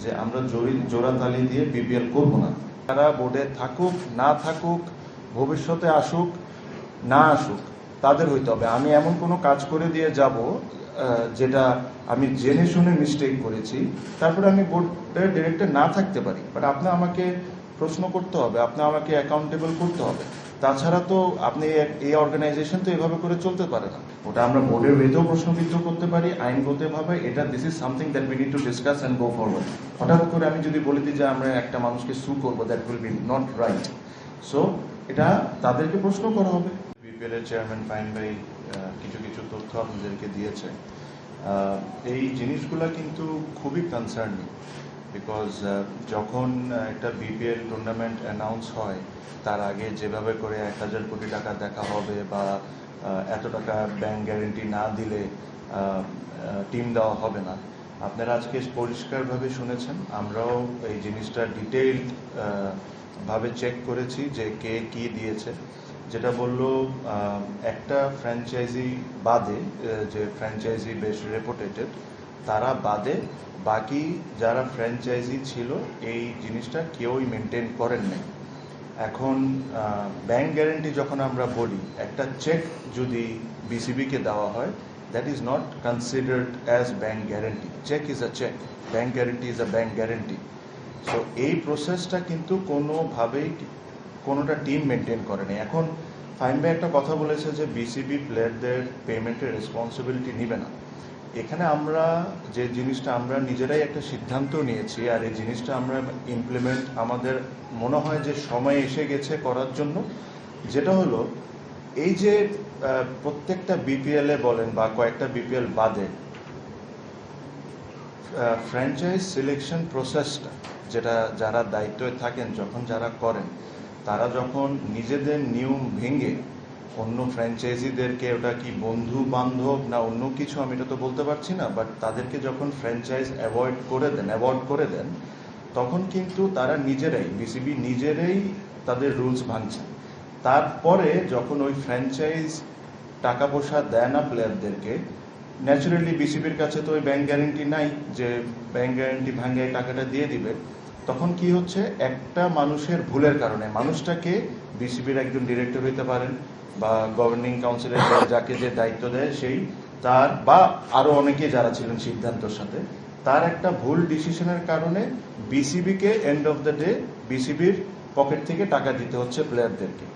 যে আমরা জোড়াতালি দিয়ে বিপিএল করব না। তারা বোর্ডে থাকুক না থাকুক, ভবিষ্যতে আসুক না আসুক, তাদের হইতে হবে। আমি এমন কোনো কাজ করে দিয়ে যাব যেটা আমি জেনে শুনে মিস্টেক করেছি, তারপরে আমি বোর্ডের ডিরেক্টর না থাকতে পারি, বাট আপনি আমাকে প্রশ্ন করতে হবে, আপনি আমাকে অ্যাকাউন্টেবল করতে হবে। তাছাড়া তো আপনি এই অর্গানাইজেশন তো এভাবে করে চলতে পারে না। ওটা আমরা বোর্ডের ওয়েতেও প্রশ্নবিদ্ধ করতে পারি, আইনগতভাবে এটা this is something that we need to discuss and go forward. হঠাৎ করে আমি যদি বলে দিই যে আমরা একটা মানুষকে সু করবো, that will be not right. So এটা তাদেরকে প্রশ্ন করা হবে। বিপিএল এর চেয়ারম্যান ফাহিম ভাই কিছু কিছু তথ্য আপনাদেরকে দিয়েছে। এই জিনিসগুলো কিন্তু খুবই কনসার্নিং, বিকজ যখন একটা বিপিএল টুর্নামেন্ট অ্যানাউন্স হয়, তার আগে যেভাবে করে 1,000 কোটি টাকা দেখা হবে বা এত টাকা ব্যাংক গ্যারেন্টি না দিলে টিম দেওয়া হবে না, আপনারা আজকে পরিষ্কারভাবে শুনেছেন। আমরাও এই জিনিসটা ডিটেইল ভাবে চেক করেছি যে কে কি দিয়েছে। যেটা বললো একটা ফ্র্যাঞ্চাইজি বাদে, যে ফ্র্যাঞ্চাইজি বেশ রেপুটেটেড, তারা বাদে বাকি যারা ফ্র্যাঞ্চাইজি ছিল এই জিনিসটা কেউই মেনটেন করেন নাই। এখন ব্যাংক গ্যারেন্টি যখন আমরা বলি, একটা চেক যদি বিসিবিকে দেওয়া হয়, that is not considered as bank guarantee. Cheque is a cheque, bank guarantee is a bank guarantee. So এই প্রসেসটা কিন্তু কোনোভাবেই কোনোটা টিম মেনটেন করেনি। এখন ফাহিম ভাই একটা কথা বলেছে যে বিসিবি প্লেয়ারদের পেমেন্টের রেসপন্সিবিলিটি নিবে না। এখানে আমরা যে জিনিসটা আমরা নিজেরাই একটা সিদ্ধান্ত নিয়েছি, আর এই জিনিসটা আমরা ইমপ্লিমেন্ট আমাদের মনে হয় যে সময় এসে গেছে করার জন্য, যেটা হলো এই যে প্রত্যেকটা বিপিএল এ বলেন বা কয়েকটা বিপিএল বাদে ফ্র্যাঞ্চাইজ সিলেকশন প্রসেসটা, যেটা যারা দায়িত্বে থাকেন যখন যারা করেন, তারা যখন নিজেদের নিয়ম ভেঙে অন্য ফ্র্যাঞ্চাইজিদেরকে, ওটা কি বন্ধু বান্ধব না অন্য কিছু আমি এটা তো বলতে পারছি না, বাট তাদেরকে যখন ফ্র্যাঞ্চাইজ অ্যাভয়েড করে দেন, তখন কিন্তু তারা নিজেরাই, বিসিবি নিজেরাই তাদের রুলস ভাঙছে। তারপরে যখন ওই ফ্র্যাঞ্চাইজ টাকা পয়সা দেয় না প্লেয়ারদেরকে, ন্যাচুরালি বিসিবির কাছে তো ওই ব্যাংক গ্যারেন্টি নাই যে ব্যাংক গ্যারেন্টি ভাঙে টাকাটা দিয়ে দিবে। তখন কি হচ্ছে, একটা মানুষের ভুলের কারণে, মানুষটাকে বিসিবির একজন ডিরেক্টর হইতে পারেন বা গভর্নিং কাউন্সিলের যাকে যে দায়িত্ব দেয় সেই, তার বা আরো অনেকে যারা ছিলেন সিদ্ধান্তর সাথে, তার একটা ভুল ডিসিশনের কারণে বিসিবিকে এন্ড অফ দ্য ডে বিসিবির পকেট থেকে টাকা দিতে হচ্ছে প্লেয়ারদেরকে।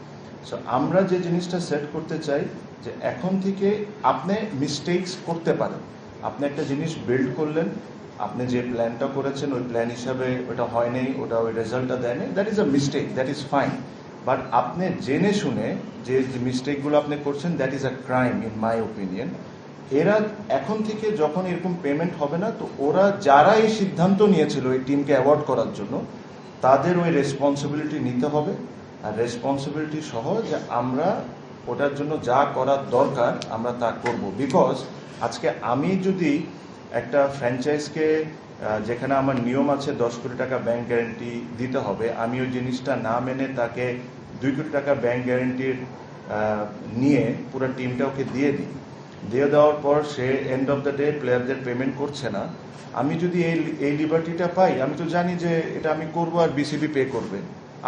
সো আমরা যে জিনিসটা সেট করতে চাই যে এখন থেকে আপনি মিস্টেকস করতে পারেন। আপনি একটা জিনিস বিল্ড করলেন, আপনি যে প্ল্যানটা করেছেন ওই প্ল্যান হিসাবে ওটা হয় নাই, ওটা ওই রেজাল্টটা দেয়নি, that is a mistake, that is fine. But আপনি জেনে শুনে যে মিস্টেকগুলো আপনি করছেন, that is a crime in my opinion. এরা এখন থেকে যখন এরকম পেমেন্ট হবে না, তো ওরা যারা এই সিদ্ধান্ত নিয়েছিল এই টিমকে অ্যাওয়ার্ড করার জন্য, তাদের ওই রেসপন্সিবিলিটি নিতে হবে। আর রেসপন্সিবিলিটি সহ যে আমরা ওটার জন্য যা করার দরকার আমরা তা করব। বিকজ আজকে আমি যদি একটা ফ্র্যাঞ্চাইজকে, যেখানে আমার নিয়ম আছে 10 কোটি টাকা ব্যাংক গ্যারেন্টি দিতে হবে, আমি ওই জিনিসটা না মেনে তাকে 2 কোটি টাকা ব্যাংক গ্যারেন্টির নিয়ে পুরো টিমটা ওকে দিয়ে দেওয়ার পর সে এন্ড অফ দ্য ডে প্লেয়ারদের পেমেন্ট করছে না, আমি যদি এই লিবার্টিটা পাই, আমি তো জানি যে এটা আমি করবো আর বিসিবি পে করবে,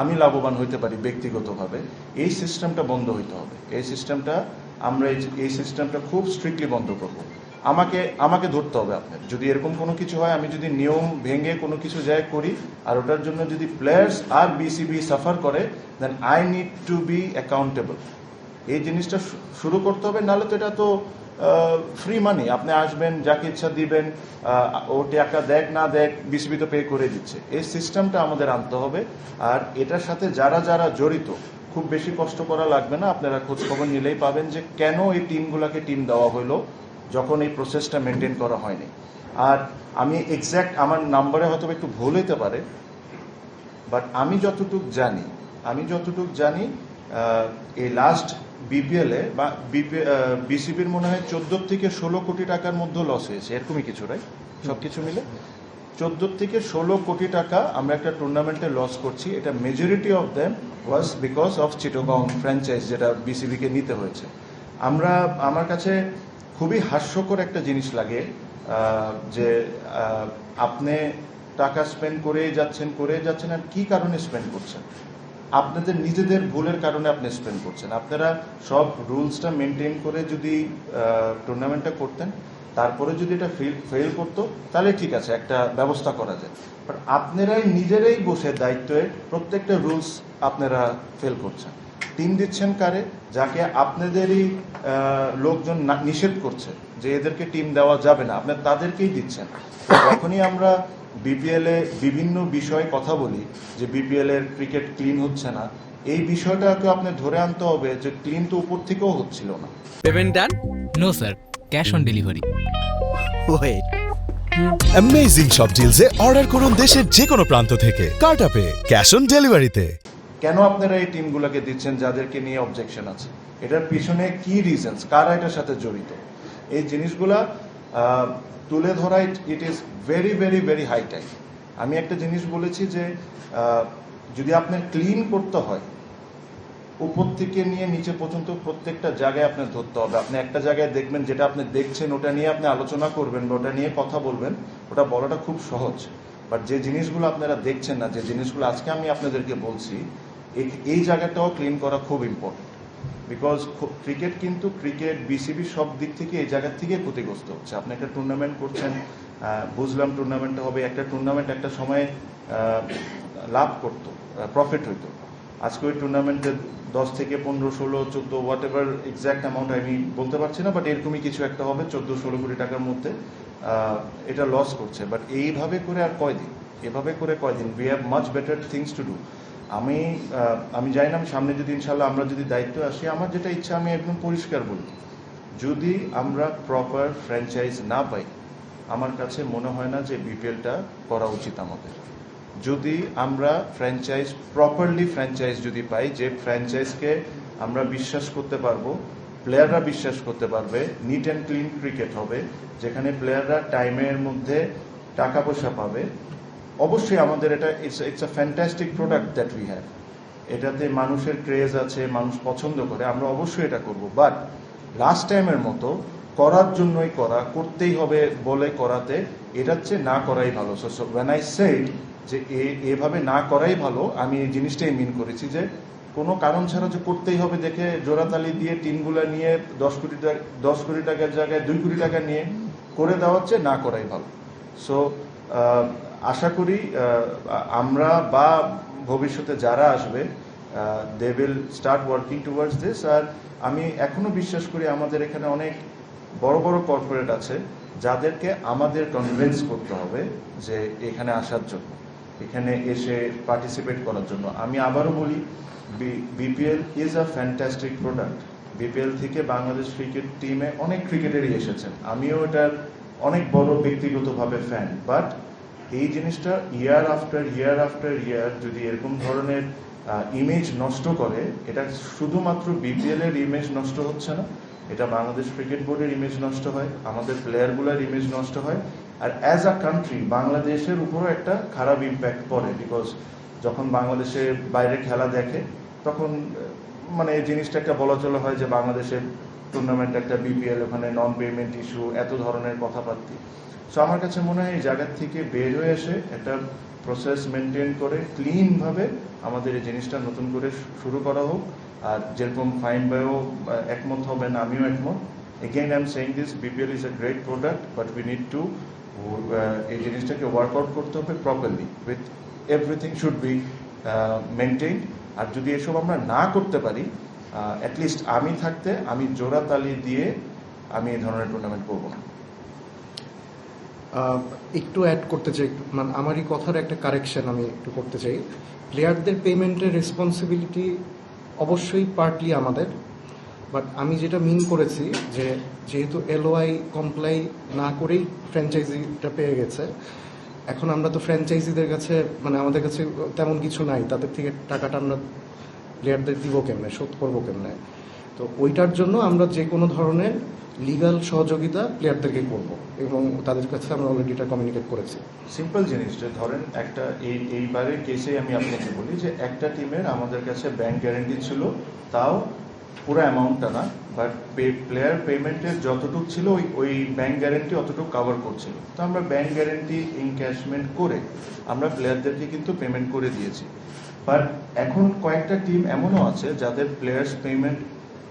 আমি লাভবান হইতে পারি ব্যক্তিগতভাবে। এই সিস্টেমটা বন্ধ হইতে হবে। এই সিস্টেমটা খুব স্ট্রিক্টলি বন্ধ করব। আমাকে ধরতে হবে। আপনার যদি এরকম কোনো কিছু হয়, আমি যদি নিয়ম ভেঙে কোনো কিছু যায় করি, আর ওটার জন্য যদি প্লেয়ার্স আর বিসিবি সাফার করে, then I need to be accountable. এই জিনিসটা শুরু করতে হবে, নাহলে তো এটা তো ফ্রি মানি, আপনি আসবেন যাকে ইচ্ছা দিবেন, ও টাকা দেখ না দেখ বিসিবি তো পে করে দিচ্ছে। এই সিস্টেমটা আমাদের আনতে হবে। আর এটার সাথে যারা যারা জড়িত, খুব বেশি কষ্ট করা লাগবে না, আপনারা খোঁজ খবর নিলেই পাবেন যে কেন এই টিমগুলোকে টিম দেওয়া হলো যখন এই প্রসেসটা মেনটেন করা হয়নি। আর আমি এক্স্যাক্ট আমার নাম্বারে হয়তো একটু ভুল হতে পারে, বাট আমি যতটুক জানি এই লাস্ট বিপিএল এ বা বিসিবির মনে হয় 14 থেকে 16 কোটি টাকার মধ্যে লস হয়েছে, এরকমই কিছু, রাইট? সবকিছু মিলে 14 থেকে 16 কোটি টাকা আমরা একটা টুর্নামেন্টে লস করছি। এটা majority of them was because of Chittagong franchise, যেটা বিসিবিকে নিতে হয়েছে। আমার কাছে খুবই হাস্যকর একটা জিনিস লাগে যে আপনি টাকা স্পেন্ড করেই যাচ্ছেন, আর কি কারণে স্পেন্ড করছেন? আপনাদের নিজেদের ভুলের কারণে আপনি স্পেন্ড করছেন। আপনারা সব রুলসটা মেনটেন করে যদি টুর্নামেন্টটা করতেন, তারপরে যদি এটা ফেল করতো, তাহলে ঠিক আছে, একটা ব্যবস্থা করা যায়। বাট আপনারাই নিজেরাই বসে দায়িত্বে প্রত্যেকটা রুলস আপনারা ফেল করছেন। টিম দিচ্ছেন কারে? যাকে আপনাদেরই লোকজন নিষেধ করছে যে এদেরকে টিম দেওয়া যাবে না, আপনার তাদেরকেই দিচ্ছেন। যখনই আমরা বিপিএল এ বিভিন্ন বিষয়ে কথা বলি যে বিপিএল এর ক্রিকেট ক্লিন হচ্ছে না, এই বিষয়টাকে আপনি ধরে আনতে হবে যে ক্লিন তো উপর থেকেও হচ্ছিল না। Payment done? No sir, cash on delivery. Wait, amazing সব ডিলসে অর্ডার করুন দেশের যে কোনো প্রান্ত থেকে কার্টাপে ক্যাশ অন ডেলিভারিতে। কেন আপনারা এই টিমগুলোকে দিচ্ছেন যাদেরকে নিয়ে অবজেকশন আছে? এটার পিছনে কি রিজনস, কারা এটার সাথে জড়িত? এই জিনিসগুলা তুলে ধরা it is very very very high time. আমি একটা জিনিস বলেছি যে যদি আপনার ক্লিন করতে হয়, উপর থেকে নিয়ে নিচে পর্যন্ত প্রত্যেকটা জায়গায় আপনার ধরতে হবে। আপনি একটা জায়গায় দেখবেন, যেটা আপনি দেখছেন ওটা নিয়ে আপনি আলোচনা করবেন বা ওটা নিয়ে কথা বলবেন, ওটা বলাটা খুব সহজ। বাট যে জিনিসগুলো আপনারা দেখছেন না, যে জিনিসগুলো আজকে আমি আপনাদেরকে বলছি, এই জায়গাটাও ক্লিন করা খুব ইম্পর্টেন্ট। বিকজ ক্রিকেট বিসিবি সব দিক থেকে এই জায়গার থেকে ক্ষতিগ্রস্ত হচ্ছে। আপনি একটা টুর্নামেন্ট করছেন, বুঝলাম টুর্নামেন্টটা হবে, একটা টুর্নামেন্ট একটা সময় লাভ করতো, প্রফিট হইতো। আজকে ওই টুর্নামেন্টে 10 থেকে 15, 16, 14 হোয়াট এভার এক্স্যাক্ট অ্যামাউন্ট আমি বলতে পারছি না, বাট এরকমই কিছু একটা হবে, 14-16 কোটি টাকার মধ্যে এটা লস করছে। বাট এইভাবে করে আর কয়দিন, we have much better things to do. আমি জানি না, আমি সামনে যদি ইনশাল্লাহ আমরা যদি দায়িত্ব আসি, আমার যেটা ইচ্ছা আমি একদম পরিষ্কার বলি, যদি আমরা প্রপার ফ্র্যাঞ্চাইজ না পাই, আমার কাছে মনে হয় না যে বিপিএলটা করা উচিত আমাদের। যদি আমরা প্রপারলি ফ্র্যাঞ্চাইজ যদি পাই, যে ফ্র্যাঞ্চাইজকে আমরা বিশ্বাস করতে পারবো, প্লেয়াররা বিশ্বাস করতে পারবে, নিট অ্যান্ড ক্লিন ক্রিকেট হবে, যেখানে প্লেয়াররা টাইমের মধ্যে টাকা পয়সা পাবে, অবশ্যই আমাদের এটা it's a fantastic product that we have. এটাতে মানুষের ক্রেজ আছে, মানুষ পছন্দ করে, আমরা অবশ্যই এটা করব। বাট লাস্ট টাইমের মতো করার জন্যই করতেই হবে বলে করাতে, এটা হচ্ছে না করাই ভালো। সো ওয়েন আই সেড যে এভাবে না করাই ভালো, আমি এই জিনিসটাই মিন করেছি যে কোনো কারণ ছাড়া যে করতেই হবে দেখে জোড়াতালি দিয়ে টিমগুলা নিয়ে 10 কোটি টাকার জায়গায় 2 কোটি টাকা নিয়ে করে দেওয়া হচ্ছে, না করাই ভালো। সো আশা করি আমরা বা ভবিষ্যতে যারা আসবে, they will start working towards this. আর আমি এখনো বিশ্বাস করি আমাদের এখানে অনেক বড় বড় কর্পোরেট আছে যাদেরকে আমাদের কনভিন্স করতে হবে যে এখানে আসার জন্য, এখানে এসে পার্টিসিপেট করার জন্য। আমি আবারও বলি, BPL is a fantastic product. BPL থেকে বাংলাদেশ ক্রিকেট টিমে অনেক ক্রিকেটারই এসেছেন, আমিও এটার অনেক বড় ব্যক্তিগতভাবে ফ্যান। বাট এই জিনিসটা ইয়ার আফটার ইয়ার যদি এরকম ধরনের ইমেজ নষ্ট করে, এটা শুধুমাত্র বিপিএল এর ইমেজ নষ্ট হচ্ছে না, এটা বাংলাদেশ ক্রিকেট বোর্ডের ইমেজ নষ্ট হয়, আমাদের প্লেয়ারগুলোর ইমেজ নষ্ট হয়, আর অ্যাজ আ কান্ট্রি বাংলাদেশের উপরও একটা খারাপ ইম্প্যাক্ট পড়ে। বিকজ যখন বাংলাদেশের বাইরে খেলা দেখে, তখন মানে এই জিনিসটা একটা বলা চলে হয় যে বাংলাদেশের টুর্নামেন্ট একটা বিপিএল, ওখানে নন পেমেন্ট ইস্যু, এত ধরনের কথাবার্তা। সো আমার কাছে মনে হয় এই জায়গার থেকে বের হয়ে এসে একটা প্রসেস মেনটেন করে ক্লিনভাবে আমাদের এই জিনিসটা নতুন করে শুরু করা হোক। আর যেরকম ফাইন ভাইও একমত হবেন, আমিও একমত। Again I am saying this, BPL is a great product, but we need to এই জিনিসটাকে ওয়ার্কআউট করতে হবে properly, with everything should be maintain. আর যদি এসব আমরা না করতে পারি, অ্যাটলিস্ট আমি থাকতে আমি জোড়া তালি দিয়ে আমি এই ধরনের টুর্নামেন্ট করবো না। একটু অ্যাড করতে চাই, মানে আমারই কথার একটা কারেকশন আমি একটু করতে চাই। প্লেয়ারদের পেমেন্টের রেসপন্সিবিলিটি অবশ্যই পার্টলি আমাদের, বাট আমি যেটা মিন করেছি যে যেহেতু এলওআই কমপ্লাই না করেই ফ্র্যাঞ্চাইজিটা পেয়ে গেছে, এখন আমরা তো ফ্র্যাঞ্চাইজিদের কাছে মানে আমাদের কাছে তেমন কিছু নাই, তাদের থেকে টাকাটা আমরা প্লেয়ারদের দিব কেমনে, শোধ করবো কেমনে। তো ওইটার জন্য আমরা যে কোনো ধরনের লিগাল সহযোগিতা প্লেয়ারদেরকে করব এবং তাদের কাছে আমরা অলরেডি এটা কমিউনিকেট করেছি। সিম্পল জিনিস, যে ধরেন একটা এইবারের কেসে আমি আপনাকে বলি যে একটা টিমের আমাদের কাছে ব্যাংক গ্যারেন্টি ছিল, তাও পুরো অ্যামাউন্টটা না, বাট প্লেয়ার পেমেন্টের যতটুকু ছিল ওই ব্যাংক গ্যারেন্টি অতটুকু কভার করছিল। তো আমরা ব্যাংক গ্যারেন্টি ইনক্যাশমেন্ট করে আমরা প্লেয়ারদেরকে কিন্তু পেমেন্ট করে দিয়েছি। বাট এখন কয়েকটা টিম এমনও আছে যাদের প্লেয়ার্স পেমেন্ট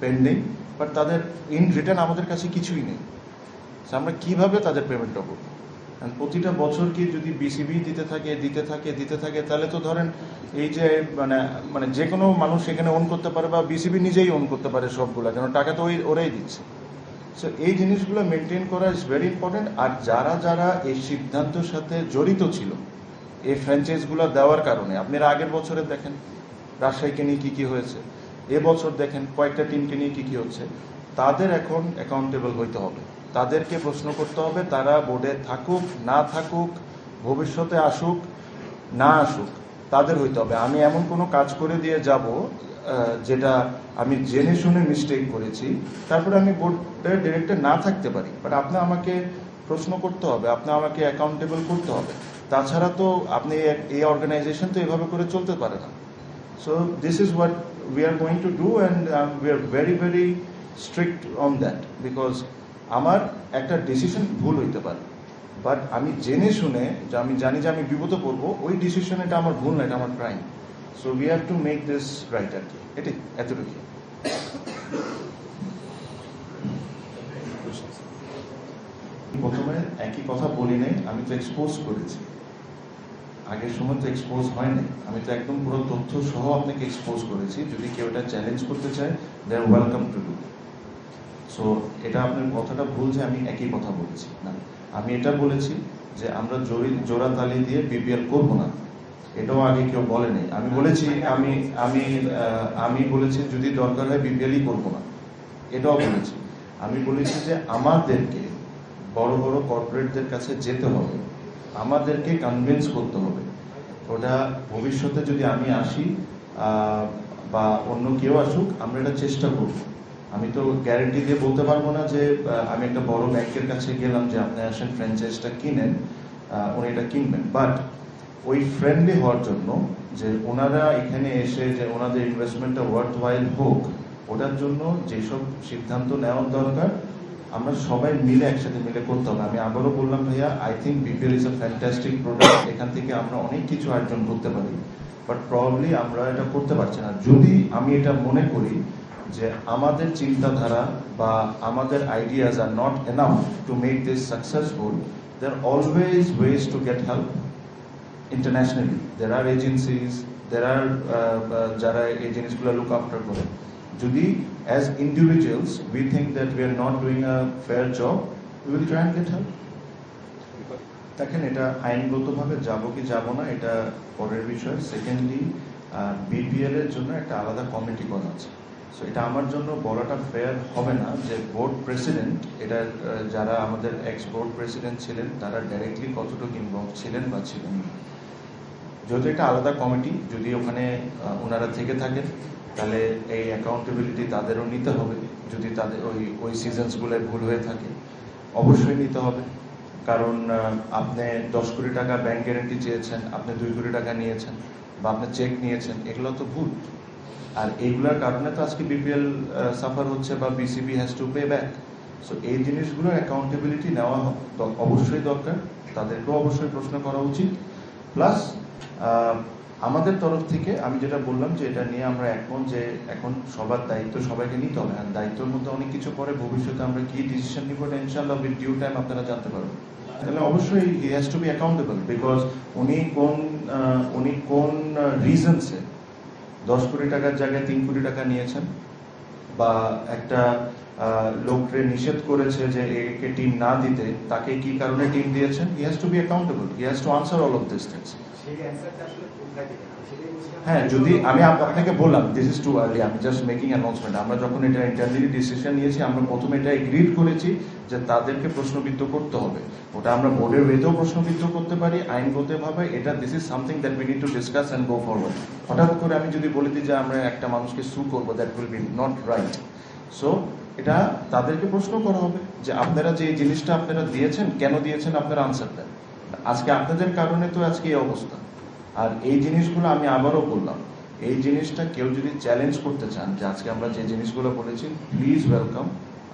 পেন্ডিং, বাট তাদের ইন রিটার্ন আমাদের কাছে কিছুই নেই। আমরা কিভাবে তাদের পেমেন্টটা করবো? প্রতিটা বছর কি যদি বিসিবি দিতে থাকে তাহলে তো ধরেন এই যে মানে যে কোনো মানুষ এখানে ওন করতে পারে বা বিসিবি নিজেই ওন করতে পারে সবগুলা, কেন টাকা তো ওরাই দিচ্ছে। সো এই জিনিসগুলো মেনটেন করা ইজ ভেরি ইম্পর্টেন্ট। আর যারা যারা এই সিদ্ধান্তের সাথে জড়িত ছিল এই ফ্র্যাঞ্চাইজগুলো দেওয়ার কারণে, আপনারা আগের বছরে দেখেন রাজশাহীকে নিয়ে কি হয়েছে, এবছর দেখেন কয়েকটা টিমকে নিয়ে কি হচ্ছে, তাদের এখন অ্যাকাউন্টেবল হইতে হবে, তাদেরকে প্রশ্ন করতে হবে। তারা বোর্ডে থাকুক না থাকুক, ভবিষ্যতে আসুক না আসুক, তাদের হইতে হবে। আমি এমন কোনো কাজ করে দিয়ে যাব যেটা আমি জেনে শুনে মিস্টেক করেছি, তারপরে আমি বোর্ডের ডিরেক্টর না থাকতে পারি, বাট আপনি আমাকে প্রশ্ন করতে হবে, আপনি আমাকে অ্যাকাউন্টেবল করতে হবে। তাছাড়া তো আপনি এই অর্গানাইজেশন তো এভাবে করে চলতে পারে না। So this is what we are going to do and we are very very strict on that, because আমার একটা ডিসিশন ভুল হইতে পারে, বাট আমি জেনে শুনে যে আমি জানি যে আমি বিপদে পড়বো, ওই ডিসিশন এটা আমার ভুল না, এটা আমার crime. So we have to make this right আর কি, এটাই এতটুকু। প্রথমে একই কথা বলি নাই, আমি তো এক্সপোজ করেছি, আগের সময় তো এক্সপোজ হয় নাই, আমি তো একদম পুরো তথ্য সহ আপনাকে এক্সপোজ করেছি। যদি কেউ এটা চ্যালেঞ্জ করতে চায়, দে আর ওয়েলকাম টু ডু। সো এটা আপনার কথাটা ভুল যে আমি একই কথা বলেছি, না, আমি এটা বলেছি যে আমরা জোড়া তালি দিয়ে বিপিএল করবো না, এটাও আগে কেউ বলেনি। আমি বলেছি আমি বলেছি যদি দরকার হয় বিপিএলই করবো না, এটাও বলেছি। আমি বলেছি যে আমাদেরকে বড় বড় কর্পোরেটদের কাছে যেতে হবে, আমাদেরকে কনভিন্স করতে হবে। ওটা ভবিষ্যতে যদি আমি আসি বা অন্য কেউ আসুক, আমরা এটা চেষ্টা করব। আমি তো গ্যারেন্টি দিয়ে বলতে পারবো না যে আমি একটা বড় ব্যাংকের কাছে গেলাম যে আপনি আসেন ফ্র্যাঞ্চাইজটা কিনেন, উনি এটা কিনবেন। বাট ওই ফ্রেন্ডলি হওয়ার জন্য যে ওনারা এখানে এসে যে ওনাদের ইনভেস্টমেন্টটা ওয়ার্থ ওয়াইল হোক, ওটার জন্য যেসব সিদ্ধান্ত নেওয়ার দরকার আমরা সবাই মিলে একসাথে মিলে করতে হবে। আমি আবারও বললাম ভাইয়া, I think BPL is a fantastic product, এখান থেকে আমরা অনেক কিছু অর্জন করতে পারি, বাট প্রবাবলি আমরা এটা করতে পারছি না। যদি আমি এটা মনে করি যে আমাদের চিন্তাধারা বা আমাদের ideas are not enough to make this successful, there are always ways to get help internationally. There are agencies, there are যারা এই জিনিসগুলো লুক আফটার করে। যদি as individuals we think that we are not doing a fair job, we will try and get help. দেখেন এটা আইনগতভাবে যাব কি যাব না এটা পরের বিষয়। সেকেন্ডলি বিপিএল এর জন্য একটা আলাদা কমিটি করা আছে। সো এটা আমার জন্য বলাটা ফেয়ার হবে না যে বোর্ড প্রেসিডেন্ট, এটা যারা আমাদের এক্স বোর্ড প্রেসিডেন্ট ছিলেন তারা ডাইরেক্টলি কতটুকু ইনভলভ ছিলেন বা ছিলেন না। যেহেতু একটা আলাদা কমিটি, যদি ওখানে ওনারা থেকে থাকেন তাহলে এই অ্যাকাউন্টেবিলিটি তাদেরও নিতে হবে। যদি তাদের ওই সিজনসগুলোয় ভুল হয়ে থাকে অবশ্যই নিতে হবে, কারণ আপনি 10 কোটি টাকা ব্যাংক গ্যারেন্টি চেয়েছেন, আপনি 2 কোটি টাকা নিয়েছেন বা আপনি চেক নিয়েছেন, এগুলো তো ভুল। আর এইগুলোর কারণে তো আজকে বিপিএল সাফার হচ্ছে বা BCB has to pay back. So এই জিনিসগুলোর অ্যাকাউন্টেবিলিটি নেওয়া অবশ্যই দরকার, তাদেরকেও অবশ্যই প্রশ্ন করা উচিত। প্লাস আমাদের তরফ থেকে আমি যেটা বললাম যে এটা নিয়ে আমরা যে এখন সবার দায়িত্ব সবাইকে নিতে হবে, আর দায়িত্বের মধ্যে অনেক কিছু পরে ভবিষ্যতে আমরা কি ডিসিশন নিব এটা ইনশাআল্লাহ উইথ ডিউ টাইম আপনারা জানতে পারবেন। তাহলে অবশ্যই হি has to be accountable, because উনি কোন রিজনসে 10 কোটি টাকার জায়গায় 3 কোটি টাকা নিয়েছেন, বা একটা লোককে নিষেধ করেছে যে একে টিম না দিতে, তাকে কি কারণে টিম দিয়েছেন, হি has to be accountable, he has two answer all of this things. হ্যাঁ, যদি আমি আপনাকে বললাম দিস ইজ টু আর্লি, আমি জাস্ট মেকিং অ্যানাউন্সমেন্ট। আমরা যখন এটা ইন্টারনালি ডিসিশন নিয়েছি, আমরা প্রথমে এটা এগ্রিড করেছি যে তাদেরকে প্রশ্নবিদ্ধ করতে হবে। ওটা আমরা বোর্ডের ওয়েতেও প্রশ্নবিদ্ধ করতে পারি, আইনগতভাবে এটা this is something that we need to discuss and go forward. হঠাৎ করে আমি যদি বলে দিই যে আমরা একটা মানুষকে সু করবো, that will be not right. So এটা তাদেরকে প্রশ্ন করা হবে যে আপনারা যে এই জিনিসটা আপনারা দিয়েছেন, কেন দিয়েছেন, আপনারা আনসার দেন। আজকে আপনাদের কারণে তো আজকে এই অবস্থা। আর এই জিনিসগুলো আমি আবারও বললাম, এই জিনিসটা কেউ যদি চ্যালেঞ্জ করতে চান যে আজকে আমরা যে জিনিসগুলো বলেছি, প্লিজ ওয়েলকাম।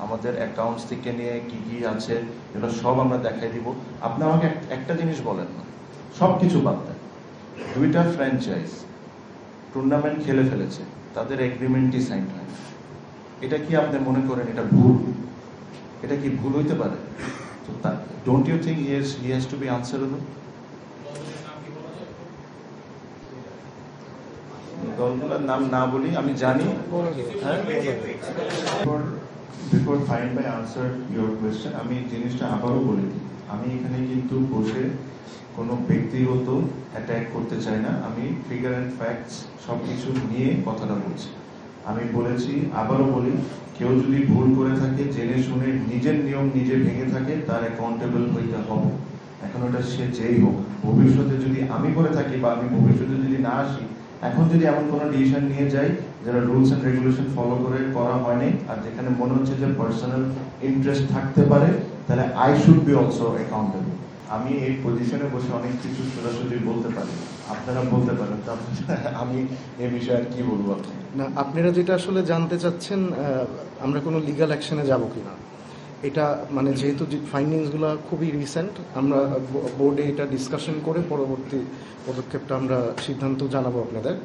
আমাদের অ্যাকাউন্টস থেকে নিয়ে কি কি আছে এটা সব আমরা দেখাই দিব। আপনি আমাকে একটা জিনিস বলেন না, সব কিছু বাদ দেন, 2টা ফ্র্যাঞ্চাইজ টুর্নামেন্ট খেলে ফেলেছে, তাদের এগ্রিমেন্টই সাইন হয় না। এটা কি আপনি মনে করেন এটা ভুল? এটা কি ভুল হইতে পারে? তো don't you think he has to be answerable? দলগুলোর নাম না বলি, আমি জানি। Before fine by answer your question, আমি জিনিসটা আবারও বলে দিই, আমি এখানে কিন্তু বসে কোনো ব্যক্তিগত অ্যাটাক করতে চাই না। আমি ফিগার অ্যান্ড ফ্যাক্টস সব কিছু নিয়ে কথাটা বলছি। আমি বলেছি, আবারও বলি, কেউ যদি ভুল করে থাকে, জেনে শুনে নিজের নিয়ম নিজে ভেঙে থাকে, তার অ্যাকাউন্টেবল হইতে হবে। এখন ওটা সে যেই হোক, ভবিষ্যতে যদি আমি করে থাকি বা আমি ভবিষ্যতে যদি না আসি, এখন যদি এমন কোনো ডিসিশন নিয়ে যাই যারা রুলস এন্ড রেগুলেশন ফলো করে করা হয়নি, আর যেখানে মনে হচ্ছে যে পার্সোনাল ইন্টারেস্ট থাকতে পারে, তাহলে I should be also accountable. আমি এই পজিশনে বসে অনেক কিছু সোজাসুজি বলতে পারি, আপনারা বলতে পারেন, তো আমি এই বিষয়ে আর কি বলবো? না, আপনারা যেটা আসলে জানতে চাচ্ছেন আমরা কোনো লিগ্যাল অ্যাকশনে যাব কিনা, এটা মানে যেহেতু ফাইন্ডিংসগুলো খুবই রিসেন্ট, আমরা বোর্ডে এটা ডিসকাশন করে পরবর্তী পদক্ষেপটা আমরা সিদ্ধান্ত জানাবো আপনাদের।